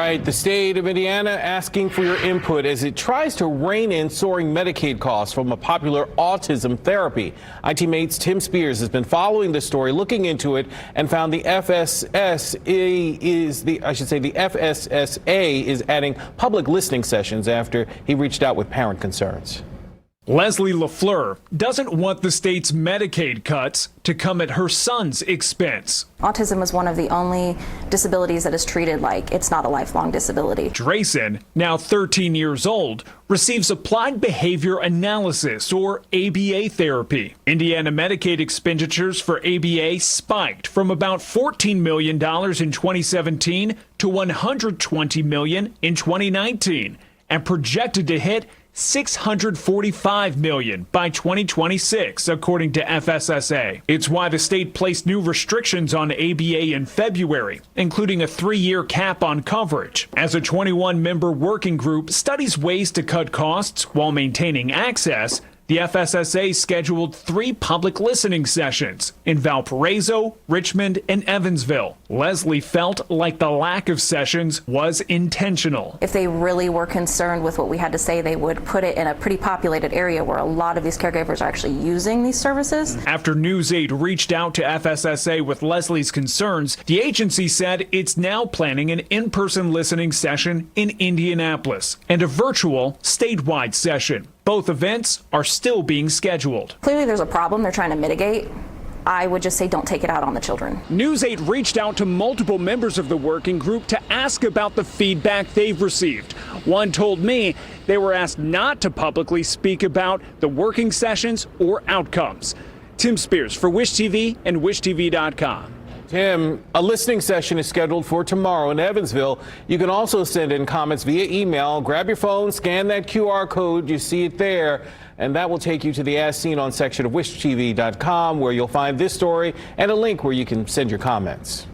right, the state of Indiana asking for your input as it tries to rein in soaring Medicaid costs from a popular autism therapy. IT Mate's Tim Spears has been following this story, looking into it, and found the FSSA is adding public listening sessions after he reached out with parent concerns. Leslie LaFleur doesn't want the state's Medicaid cuts to come at her son's expense. Autism is one of the only disabilities that is treated like it's not a lifelong disability. Drayson, now 13 years old, receives applied behavior analysis, or ABA therapy. Indiana Medicaid expenditures for ABA spiked from about $14 million in 2017 to $120 million in 2019 and projected to hit $645 million by 2026, according to FSSA. It's why the state placed new restrictions on ABA in February, including a 3-year cap on coverage. As a 21-member working group studies ways to cut costs while maintaining access, the FSSA scheduled 3 public listening sessions in Valparaiso, Richmond, and Evansville. Leslie felt like the lack of sessions was intentional. If they really were concerned with what we had to say, they would put it in a pretty populated area where a lot of these caregivers are actually using these services. After News 8 reached out to FSSA with Leslie's concerns, the agency said it's now planning an in-person listening session in Indianapolis and a virtual statewide session. Both events are still being scheduled. Clearly there's a problem they're trying to mitigate. I would just say don't take it out on the children. News 8 reached out to multiple members of the working group to ask about the feedback they've received. One told me they were asked not to publicly speak about the working sessions or outcomes. Tim Spears for Wish TV and WishTV.com. Tim, a listening session is scheduled for tomorrow in Evansville. You can also send in comments via email. Grab your phone, scan that QR code. You see it there, and that will take you to the As Seen On section of WishTV.com, where you'll find this story and a link where you can send your comments.